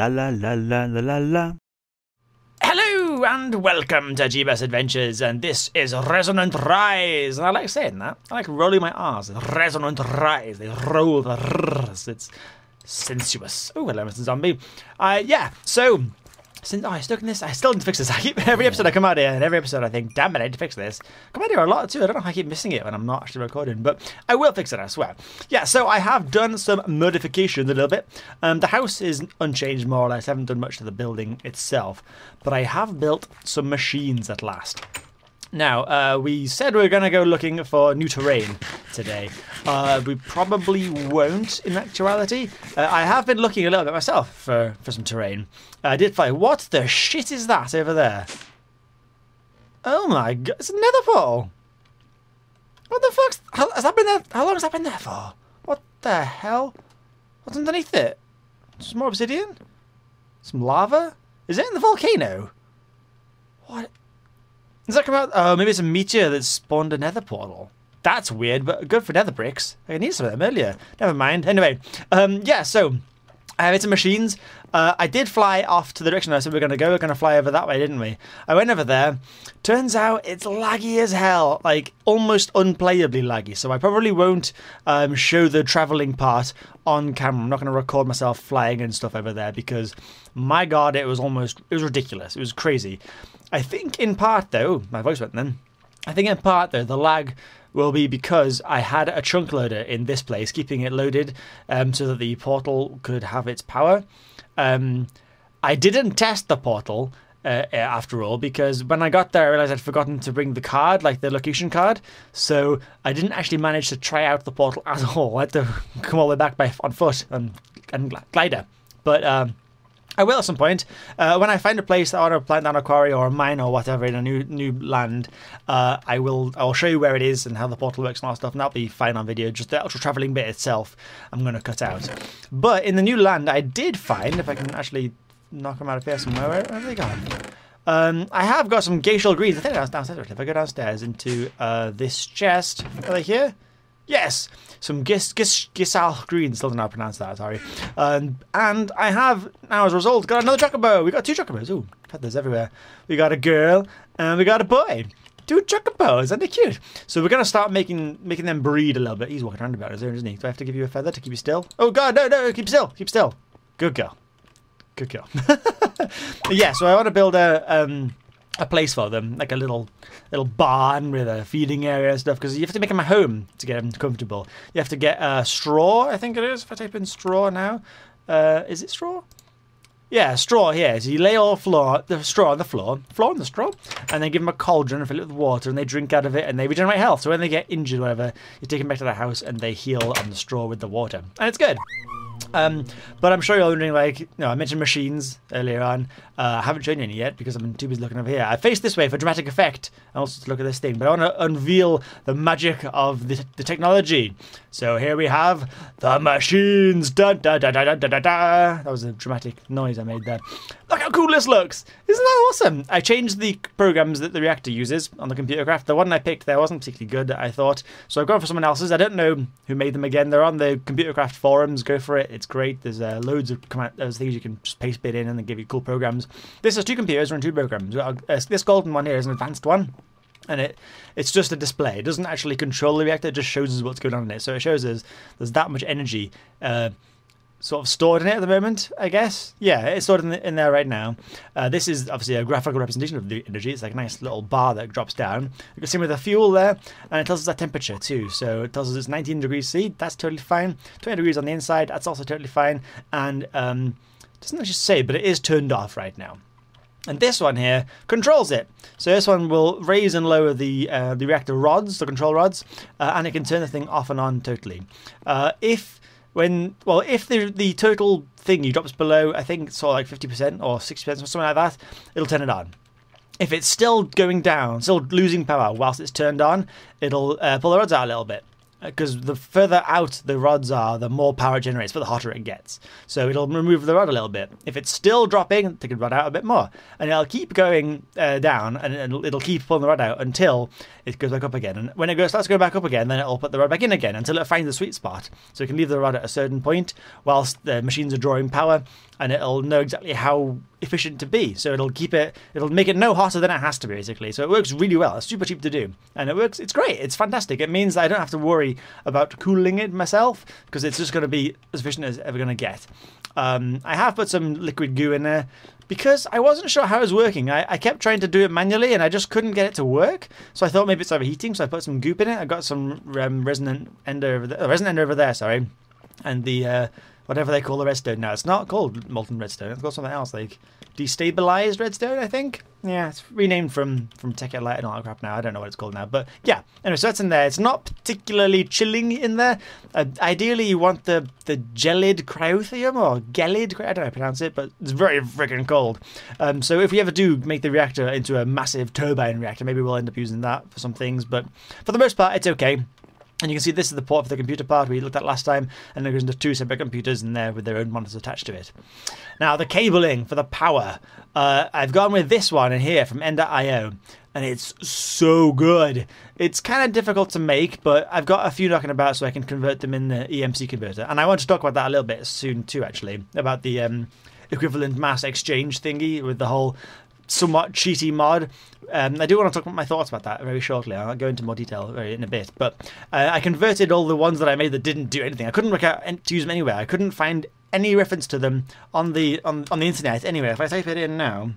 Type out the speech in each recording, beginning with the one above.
la la la la la la la. Hello and welcome to Jebus Adventures, and this is Resonant Rise. And I like saying that. I like rolling my R's. Resonant Rise. They roll the R's. It's sensuous. Oh, hello, Mr. Zombie. So since I stuck in this, I still need to fix this. Every episode I come out here, and every episode I think, damn it, I need to fix this. I come out here a lot too. I don't know how I keep missing it when I'm not actually recording, but I will fix it, I swear. Yeah, so I have done some modifications a little bit. The house is unchanged more or less. I haven't done much to the building itself, but I have built some machines at last. Now, we said we were going to go looking for new terrain today. We probably won't, in actuality. I have been looking a little bit myself for some terrain. I did find... What the shit is that over there? Oh my god, it's a nether portal! What the fuck's... Has that been there? How long has that been there for? What the hell? What's underneath it? Some more obsidian? Some lava? Is it in the volcano? What... Does that come out? Oh, maybe it's a meteor that spawned a nether portal. That's weird, but good for nether bricks. I needed some of them earlier. Never mind. Anyway, yeah, so I have some machines. I did fly off to the direction I said we were going to go. We are going to fly over that way, didn't we? I went over there. Turns out it's laggy as hell, like almost unplayably laggy. So I probably won't show the traveling part on camera. I'm not going to record myself flying and stuff over there because, my God, it was ridiculous. It was crazy. I think in part, though, my voice went then. I think in part, though, the lag will be because I had a chunk loader in this place, keeping it loaded so that the portal could have its power. I didn't test the portal after all, because when I got there, I realized I'd forgotten to bring the card, like the location card. So I didn't actually manage to try out the portal at all. I had to come all the way back on foot and glider. But I will at some point. When I find a place that I want to plant down a quarry or a mine or whatever in a new land, I'll show you where it is and how the portal works and all that stuff, and that'll be fine on video. Just the actual travelling bit itself, I'm going to cut out. But in the new land, I did find, if I can actually knock them out of here somewhere, where have they gone? I have got some glacial greens. I think that's downstairs. If I go downstairs into this chest, are they here? Yes, some Gisal greens, still don't know how to pronounce that, sorry. And I have, now as a result, got another chocobo. We got two chocobos. Ooh, feathers everywhere. We got a girl and we got a boy. Two chocobos, aren't they cute? So we're going to start making them breed a little bit. He's walking around about us there, isn't he? Do I have to give you a feather to keep you still? Oh God, no, keep still, keep still. Good girl. Good girl. Yeah, so I want to build a place for them, like a little barn with a feeding area and stuff, because you have to make them a home to get them comfortable. You have to get straw, I think it is, if I type in straw now. Is it straw? Yeah, straw here. So you lay all the straw on the floor on the straw, and then give them a cauldron and fill it with water, and they drink out of it, and they regenerate health. So when they get injured or whatever, you take them back to the house, and they heal on the straw with the water. And it's good. But I'm sure you're wondering, like, I mentioned machines earlier on. I haven't shown you any yet because I'm too busy looking over here. I faced this way for dramatic effect and also to look at this thing, but I want to unveil the magic of the technology. So here we have the machines. Da, da, da, da, da, da, da. That was a dramatic noise I made there. Look how cool this looks. Isn't that awesome? I changed the programs that the reactor uses on the computer craft. The one I picked there wasn't particularly good, I thought. So I've gone for someone else's. I don't know who made them again. They're on the computer craft forums. Go for it. It's great. There's loads of things you can just paste bit in and they give you cool programs. This has two computers running two programs. This golden one here is an advanced one. And it's just a display. It doesn't actually control the reactor. It just shows us what's going on in it. So it shows us there's that much energy sort of stored in it at the moment, I guess. Yeah, it's stored in there right now. This is obviously a graphical representation of the energy. It's like a nice little bar that drops down. You can see with the fuel there, and it tells us that temperature too. So it tells us it's 19 degrees C. That's totally fine. 20 degrees on the inside. That's also totally fine. And doesn't actually say, but it is turned off right now. And this one here controls it. So this one will raise and lower the reactor rods, the control rods, and it can turn the thing off and on totally. If the total thingy drops below, I think sort of like 50% or 60% or something like that, it'll turn it on. If it's still going down, still losing power whilst it's turned on, it'll pull the rods out a little bit. because the further out the rods are, the more power it generates, but the hotter it gets. So it'll remove the rod a little bit. If it's still dropping, take the rod out a bit more. And it'll keep going down, and it'll keep pulling the rod out until it goes back up again. And when it starts going back up again, then it'll put the rod back in again until it finds the sweet spot. So it can leave the rod at a certain point whilst the machines are drawing power, and it'll know exactly how efficient to be. So it'll make it no hotter than it has to be, basically. So it works really well. It's super cheap to do, and it works. It's great. It's fantastic. It means that I don't have to worry about cooling it myself, because it's just going to be as efficient as ever going to get. I have put some liquid goo in there because I wasn't sure how it was working. I kept trying to do it manually and I just couldn't get it to work. So I thought maybe it's overheating. So I put some goop in it. I got some resonant ender over there, sorry, and the whatever they call the redstone now. It's not called molten redstone. It's called something else, like destabilized redstone, I think. Yeah, it's renamed from Tech Light and all that crap now. I don't know what it's called now, but yeah. Anyway, so that's in there. It's not particularly chilling in there. Ideally, you want the gelid cryothium or gelid. I don't know how to pronounce it, but it's very freaking cold. So if we ever do make the reactor into a massive turbine reactor, maybe we'll end up using that for some things. But for the most part, it's okay. And you can see this is the port for the computer part we looked at last time, and there goes into two separate computers in there with their own monitors attached to it. Now, the cabling for the power. I've gone with this one in here from End.io, and it's so good. It's kind of difficult to make, but I've got a few knocking about so I can convert them in the EMC converter. And I want to talk about that a little bit soon too, actually, about the equivalent mass exchange thingy with the whole somewhat cheaty mod. I do want to talk about my thoughts about that very shortly. I'll go into more detail in a bit. But I converted all the ones that I made that didn't do anything. I couldn't work out to use them anywhere. I couldn't find any reference to them on the internet. Anyway, if I type it in now,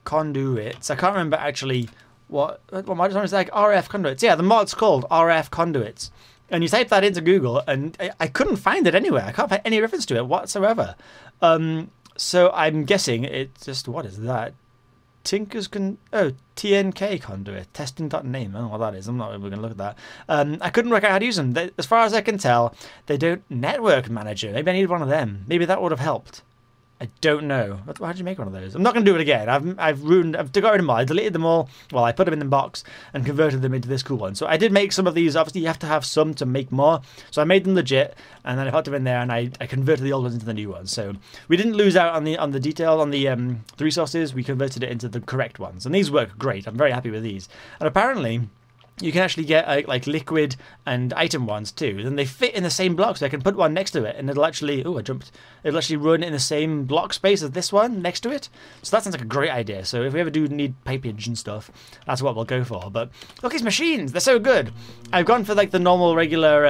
conduits. I can't remember actually what mod is like. RF conduits. Yeah, the mod's called RF conduits. And you type that into Google, and I couldn't find it anywhere. I can't find any reference to it whatsoever. So I'm guessing it's just, what is that? TNK conduit, testing.name. I don't know what that is. I'm not even going to look at that. I couldn't work out how to use them. As far as I can tell, they don't network manager. Maybe I needed one of them. Maybe that would have helped. I don't know. How did you make one of those? I'm not going to do it again. I've got rid of them all. I deleted them all. Well, I put them in the box and converted them into this cool one. So I did make some of these. Obviously, you have to have some to make more. So I made them legit, and then I put them in there, and I converted the old ones into the new ones. So we didn't lose out on the detail on the resources. We converted it into the correct ones, and these work great. I'm very happy with these. And apparently, you can actually get like liquid and item ones too. Then they fit in the same block, so I can put one next to it, and it'll actually it'll actually run in the same block space as this one next to it. So that sounds like a great idea. So if we ever do need pipage and stuff, that's what we'll go for. But look, these machines, they're so good. I've gone for like the normal regular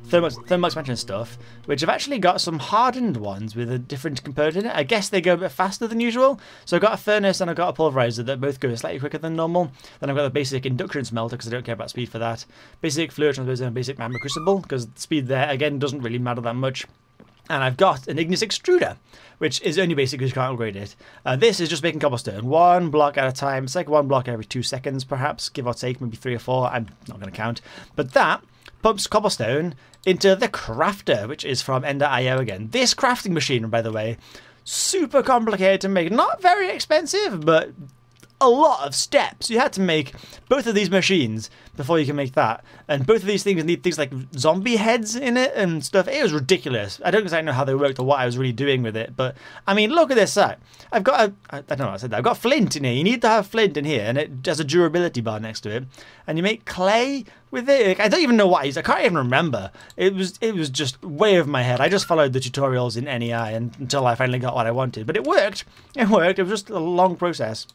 thermal expansion stuff, which have actually got some hardened ones with a different component in it. I guess they go a bit faster than usual. So I've got a furnace and I've got a pulverizer that both go slightly quicker than normal. Then I've got the basic induction smelter because I don't care about speed for that. Basic fluid transposer and basic magma crucible because the speed there, again, doesn't really matter that much. And I've got an ignis extruder, which is only basic because you can't upgrade it. This is just making cobblestone, one block at a time. It's like one block every 2 seconds, perhaps, give or take, maybe 3 or 4. I'm not going to count. But that pumps cobblestone into the crafter, which is from End.io again. This crafting machine, by the way, super complicated to make. Not very expensive, but a lot of steps. You had to make both of these machines before you can make that. And both of these things need things like zombie heads in it and stuff. It was ridiculous. I don't exactly know how they worked or what I was really doing with it. But, I mean, look at this side. I've got I don't know what I said that. I've got flint in here. You need to have flint in here. And it has a durability bar next to it. And you make clay with it. I don't even know what I used. I can't even remember. It was just way over my head. I just followed the tutorials in NEI until I finally got what I wanted. But it worked. It worked. It was just a long process.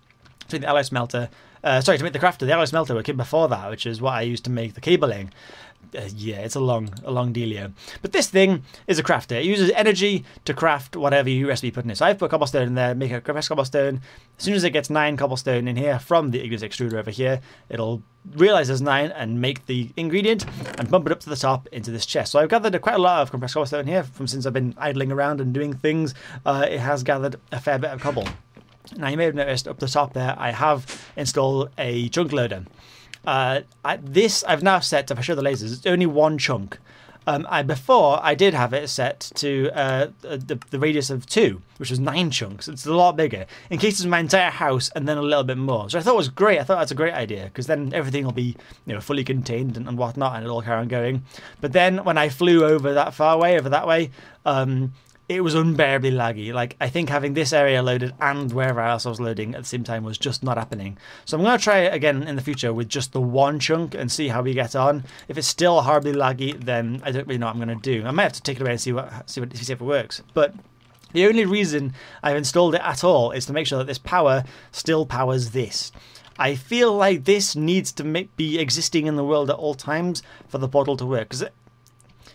To make the alloy smelter, to make the crafter, the alloy smelter came before that, which is what I used to make the cabling. Yeah, it's a long dealio. But this thing is a crafter. It uses energy to craft whatever you recipe put in it. So I've put cobblestone in there, make a compressed cobblestone. As soon as it gets 9 cobblestone in here from the ignis extruder over here, it'll realize there's 9 and make the ingredient and bump it up to the top into this chest. So I've gathered quite a lot of compressed cobblestone here since I've been idling around and doing things. It has gathered a fair bit of cobble. Now, you may have noticed up the top there, I have installed a chunk loader. I've now set, if I show the lasers, it's only one chunk. Before I did have it set to the radius of 2, which was 9 chunks. It's a lot bigger, in case it's my entire house and then a little bit more. So I thought it was great. I thought that's a great idea, because then everything will be, you know, fully contained and whatnot, and it'll all carry on going. But then when I flew over that far way, over that way, it was unbearably laggy. Like, I think having this area loaded and wherever else I was loading at the same time was just not happening. So I'm going to try it again in the future with just the 1 chunk and see how we get on. If it's still horribly laggy, then I don't really know what I'm going to do. I might have to take it away and see if it works. But the only reason I've installed it at all is to make sure that this power still powers this. I feel like this needs to be existing in the world at all times for the portal to work. Because,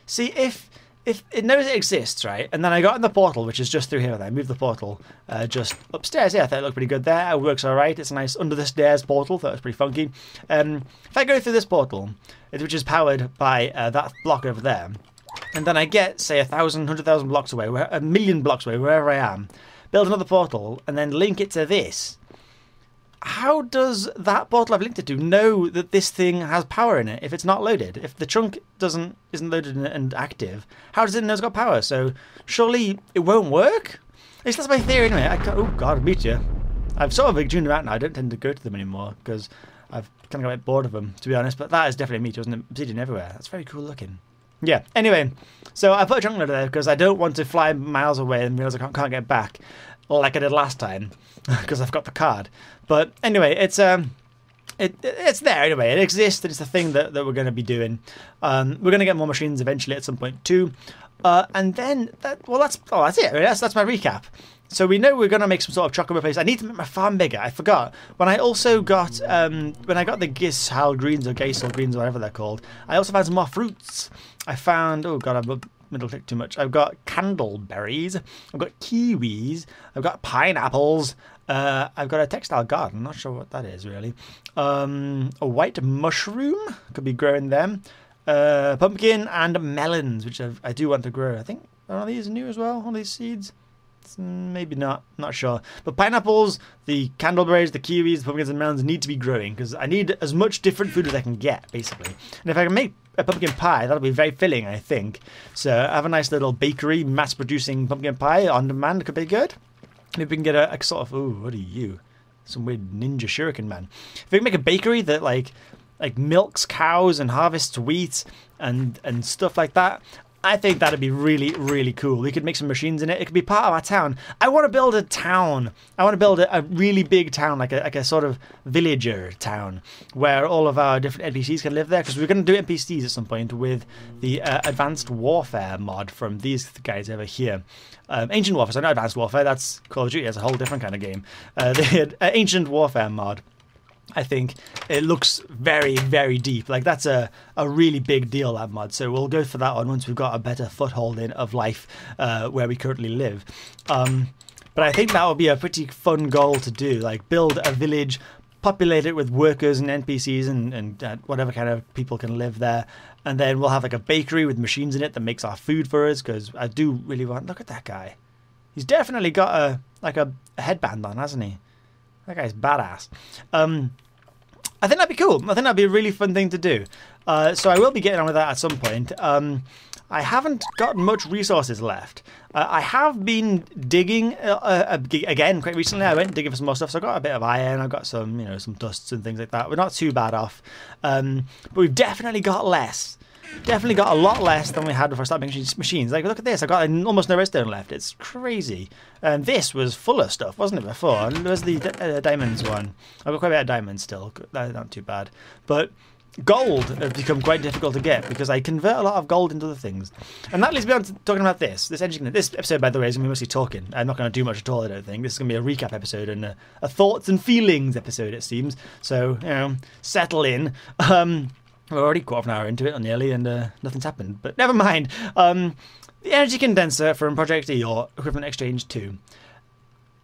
see, if it knows it exists, right, and then I got in the portal, which is just through here, I moved the portal just upstairs. Yeah, I thought it looked pretty good there. It works all right. It's a nice under-the-stairs portal. Thought it was pretty funky. If I go through this portal, which is powered by that block over there, and then I get, say, 1,000, 100,000 blocks away, 1,000,000 blocks away, wherever I am, build another portal, and then link it to this, how does that portal I've linked it to know that this thing has power in it if it's not loaded? If the chunk isn't loaded and active, how does it know it's got power? So surely it won't work? At least that's my theory anyway. Oh god, meet you. I've sort of tuned them out now. I don't tend to go to them anymore because I've kind of got a bit bored of them, to be honest. But that is definitely a meteor, isn't it? Obsidian everywhere. That's very cool looking. Yeah, anyway, so I put a chunk loader there because I don't want to fly miles away and realise I can't get back like I did last time because I've got the card. But anyway, it's there anyway. It exists, and it's the thing that we're going to be doing. We're going to get more machines eventually at some point too. And then, that's it. That's my recap. So we know we're going to make some sort of chocolate place. I need to make my farm bigger. I forgot. When I also got, when I got the Gisal greens or Gisel greens or whatever they're called, I also found some more fruits. I found, oh god, I've middle click too much. I've got candleberries. I've got kiwis. I've got pineapples. I've got a textile garden. I'm not sure what that is really. A white mushroom. Could be growing them. Pumpkin and melons, which I do want to grow. I think, are these new as well? All these seeds? Maybe not sure, but pineapples, the candleberries, the kiwis, the pumpkins and melons need to be growing because I need as much different food as I can get, basically. And if I can make a pumpkin pie, that'll be very filling, I think. So I have a nice little bakery mass producing pumpkin pie on demand. Could be good. Maybe we can get a sort of, ooh, what are you, some weird ninja shuriken man. If we can make a bakery that like milks cows and harvests wheat and stuff like that, I think that'd be really, really cool. We could make some machines in it. It could be part of our town. I want to build a town. I want to build a really big town, like a sort of villager town, where all of our different NPCs can live there. Because we're going to do NPCs at some point with the Advanced Warfare mod from these guys over here. Ancient Warfare, so not Advanced Warfare. That's Call of Duty. That's a whole different kind of game. The Ancient Warfare mod. I think it looks very, very deep. Like, that's a really big deal, that mod. So we'll go for that one once we've got a better foothold of life where we currently live. But I think that would be a pretty fun goal to do. Like, build a village, populate it with workers and NPCs and whatever kind of people can live there. And then we'll have like a bakery with machines in it that makes our food for us. Because I do really want... Look at that guy. He's definitely got a headband on, hasn't he? That guy's badass. I think that'd be cool. I think that'd be a really fun thing to do. So I will be getting on with that at some point. I haven't got much resources left. I have been digging again quite recently. I went digging for some more stuff. So I got a bit of iron. I've got some, some dusts and things like that. We're not too bad off. But we've definitely got less. Definitely got a lot less than we had before I started making machines. Like, look at this. I've got almost no redstone left. It's crazy. And this was full of stuff, wasn't it, before? Where's the diamonds one? I've got quite a bit of diamonds still. That's not too bad. But gold has become quite difficult to get because I convert a lot of gold into other things. And that leads me on to talking about this. This episode, by the way, is going to be mostly talking. I'm not going to do much at all, I don't think. This is going to be a recap episode and a thoughts and feelings episode, it seems. So, settle in. We're already quarter of an hour into it, or nearly, and nothing's happened. But never mind. The energy condenser from Project E, or Equipment Exchange 2.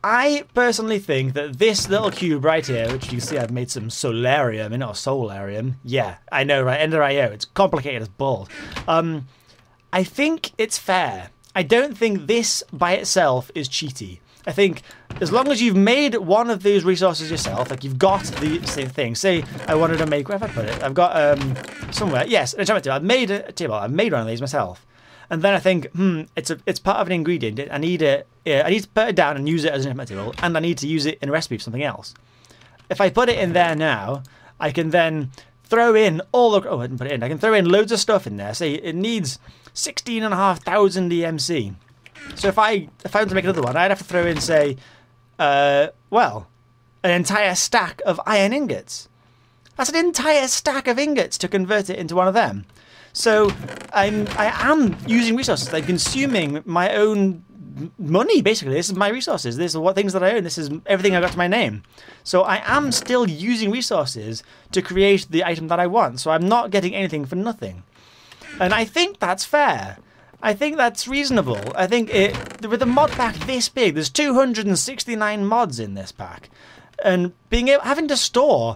I personally think that this little cube right here, which you can see I've made some solarium in, or solarium. Yeah, I know, right? Ender IO. It's complicated as balls. I think it's fair. I don't think this by itself is cheaty. I think as long as you've made one of these resources yourself, like you've got the same thing. Say I wanted to make, where have I put it? I've got somewhere. Yes, an enchantment table. I've made a table. I've made one of these myself. And then I think, it's part of an ingredient. I need it. I need to put it down and use it as an enchantment table, and I need to use it in a recipe for something else. If I put it in there now, I can then throw in all the. Oh, I didn't put it in. I can throw in loads of stuff in there. Say it needs 16,500 EMC. So if I wanted to make another one, I'd have to throw in, say, well, an entire stack of iron ingots. That's an entire stack of ingots to convert it into one of them. So I am using resources. I'm consuming my own money, basically. This is my resources. This is what things that I own. This is everything I got to my name. So I am still using resources to create the item that I want. So I'm not getting anything for nothing. And I think that's fair. I think that's reasonable. I think with a mod pack this big, there's 269 mods in this pack. And having to store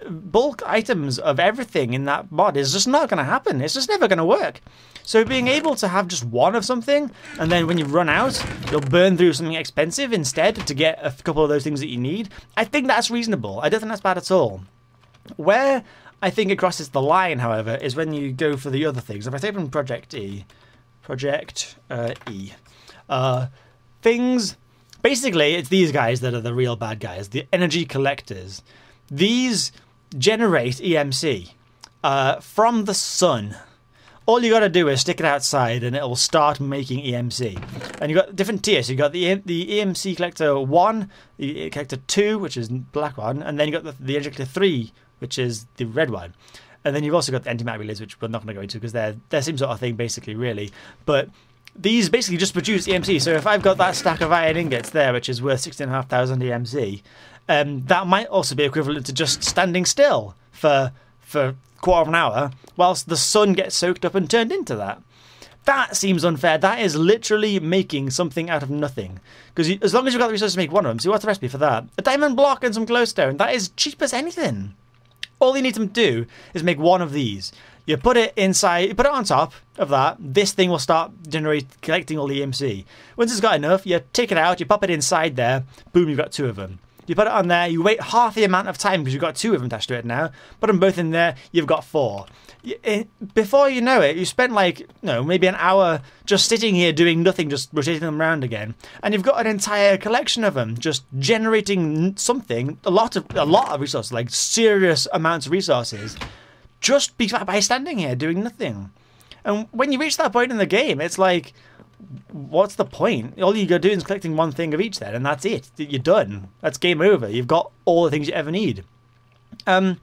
bulk items of everything in that mod is just not going to happen. It's just never going to work. So being able to have just one of something, and then when you run out, you'll burn through something expensive instead to get a couple of those things that you need, I think that's reasonable. I don't think that's bad at all. Where I think it crosses the line, however, is when you go for the other things. If I type in Project E, things, basically it's these guys that are the real bad guys, the energy collectors. These generate EMC from the sun. All you got to do is stick it outside and it will start making EMC. And you've got different tiers. You've got the EMC collector 1, the collector 2, which is the black one, and then you've got the energy collector 3, which is the red one. And then you've also got the antimatter relays, which we're not going to go into because they're the same sort of thing, basically, really. But these basically just produce EMC. So if I've got that stack of iron ingots there, which is worth 16,500 EMC, that might also be equivalent to just standing still for a quarter of an hour whilst the sun gets soaked up and turned into that. That seems unfair. That is literally making something out of nothing. Because as long as you've got the resources to make one of them, so what's the recipe for that? A diamond block and some glowstone. That is cheap as anything. All you need to do is make one of these. You put it inside, you put it on top of that, this thing will start collecting all the EMC. Once it's got enough, you take it out, you pop it inside there, boom, you've got two of them. You put it on there, you wait half the amount of time because you've got two of them attached to it now. Put them both in there, you've got 4. Before you know it, you spend maybe an hour just sitting here doing nothing, just rotating them around again. And you've got an entire collection of them just generating something, a lot of resources, like serious amounts of resources, just by standing here doing nothing. And when you reach that point in the game, it's like, what's the point? All you got to do is collecting one thing of each then, and that's it. You're done. That's game over. You've got all the things you ever need. And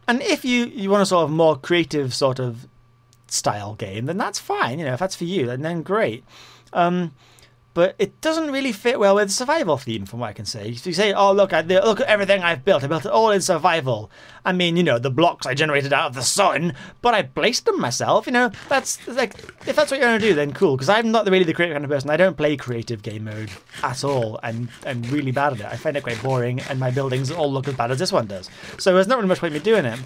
if you want a sort of more creative sort of style game, then that's fine. If that's for you, then great. But it doesn't really fit well with the survival theme, from what I can say. So you say, oh, look at everything I've built. I built it all in survival. I mean, the blocks I generated out of the sun, but I placed them myself. That's like, if that's what you're going to do, then cool. Because I'm not really the creative kind of person. I don't play creative game mode at all. I'm really bad at it. I find it quite boring, and my buildings all look as bad as this one does. So there's not really much point in me doing it.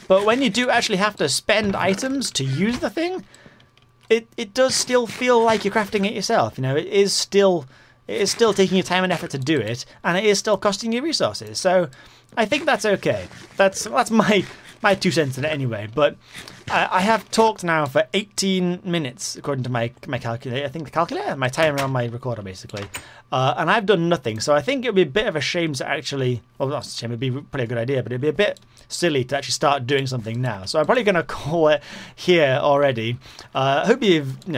But when you do actually have to spend items to use the thing, it does still feel like you're crafting it yourself. It is still taking your time and effort to do it, and it is still costing you resources. So I think that's okay. That's my 2 cents in it anyway. But I have talked now for 18 minutes according to my calculator. I think the calculator, my timer on my recorder basically. And I've done nothing. So I think it would be a bit of a shame to actually, well, not a shame, it'd be probably a good idea, but it'd be a bit silly to actually start doing something now. So I'm probably going to call it here already. I hope you've,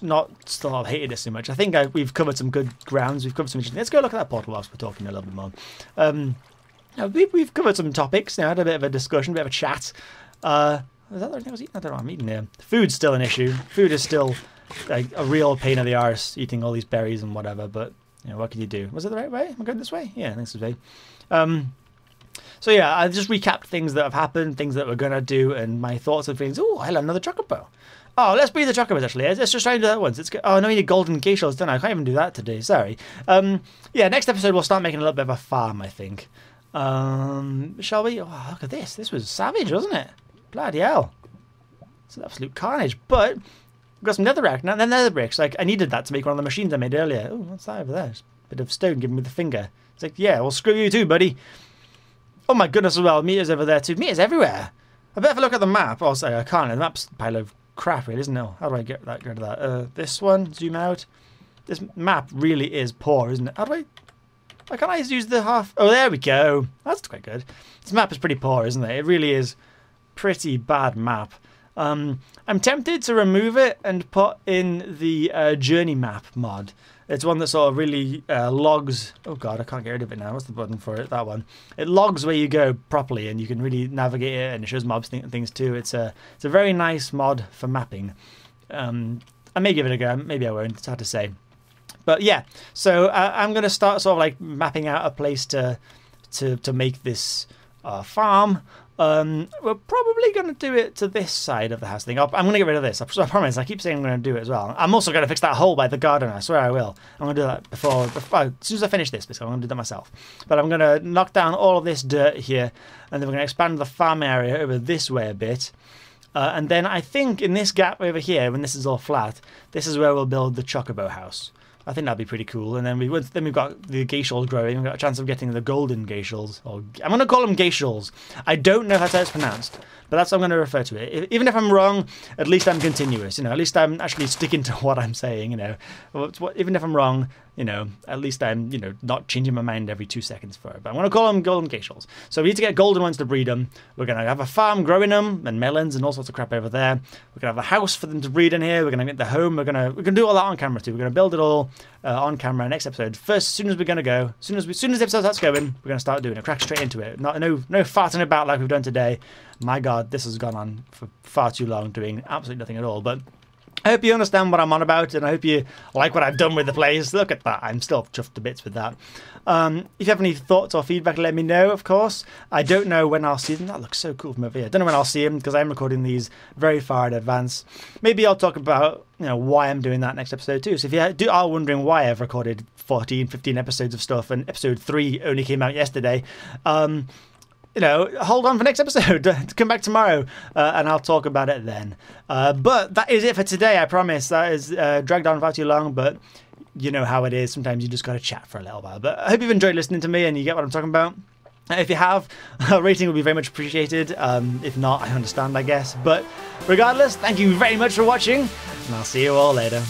not still hated it so much. I think we've covered some good grounds. We've covered some interesting. Let's go look at that portal whilst we're talking a little bit more. We've covered some topics. Had a bit of a discussion, a bit of a chat. Is that the thing I was eating? I don't know what I'm eating here. Food's still an issue. Food is still like a real pain in the arse, eating all these berries and whatever, but what can you do? Was it the right way? Am I going this way? Yeah, I think it's this way. So yeah, I just recapped things that have happened, things that we're going to do, and my thoughts and feelings. Oh, I learned another chocobo. Oh, let's breed the chocobos actually. Let's just try and do that once. Oh, no, we need golden gay shells, don't I? I can't even do that today, sorry. Yeah, next episode we'll start making a little bit of a farm, I think. Shall we? Oh, look at this. This was savage, wasn't it? Bloody hell. It's an absolute carnage. But We've got some netherrack. Now, the nether bricks. Like, I needed that to make one of the machines I made earlier. Oh, what's that over there? It's a bit of stone giving me the finger. It's like, yeah, well, screw you too, buddy. Oh my goodness as well. Meters over there too. Meters everywhere. I bet if I look at the map. Oh, sorry, I can't. The map's a pile of crap, really, isn't it? How do I get rid of that? This one, zoom out. This map really is poor, isn't it? How do I... Why can't I use the half... Oh, there we go. That's quite good. This map is pretty poor, isn't it? It really is pretty bad map. I'm tempted to remove it and put in the journey map mod. It's one that sort of really logs... Oh god, I can't get rid of it now. What's the button for it? That one. It logs where you go properly, and you can really navigate it, and it shows mobs and things too. It's a very nice mod for mapping. I may give it a go. Maybe I won't. It's hard to say. But yeah, so I'm going to start sort of like mapping out a place to make this farm. We're probably going to do it to this side of the house thing. I'm going to get rid of this. I promise. I keep saying I'm going to do it as well. I'm also going to fix that hole by the garden. I swear I will. I'm going to do that before as soon as I finish this. I'm going to do that myself. But I'm going to knock down all of this dirt here, and then we're going to expand the farm area over this way a bit. And then I think in this gap over here, when this is all flat, this is where we'll build the chocobo house. I think that'd be pretty cool. And then we've got the geishals growing. We've got a chance of getting the golden geishals. Or I'm going to call them geishals. I don't know how it's pronounced, but that's how I'm going to refer to it. Even if I'm wrong, at least I'm continuous. You know, at least I'm actually sticking to what I'm saying. You know, even if I'm wrong, you know, at least I'm not changing my mind every 2 seconds for it. But I'm going to call them golden geishals. So we need to get golden ones to breed them. We're going to have a farm growing them and melons and all sorts of crap over there. We're going to have a house for them to breed in here. We're going to get the home. We're going to do all that on camera too. We're going to build it all on camera next episode. First, as soon as we're going to go, as soon as the episode starts going, we're going to start doing it. Crack straight into it. No farting about like we've done today. My God, this has gone on for far too long, doing absolutely nothing at all. But I hope you understand what I'm on about, and I hope you like what I've done with the place. Look at that. I'm still chuffed to bits with that. If you have any thoughts or feedback, let me know, of course. I don't know when I'll see them. That looks so cool from over here. I don't know when I'll see them, because I'm recording these very far in advance. Maybe I'll talk about why I'm doing that next episode too. So if you are wondering why I've recorded 14, 15 episodes of stuff, and episode 3 only came out yesterday, hold on for next episode. Come back tomorrow, and I'll talk about it then. But that is it for today, I promise. That is dragged on far too long, but you know how it is. Sometimes you just got to chat for a little while. But I hope you've enjoyed listening to me and you get what I'm talking about. If you have, a rating would be very much appreciated. If not, I understand, I guess. But regardless, thank you very much for watching, and I'll see you all later.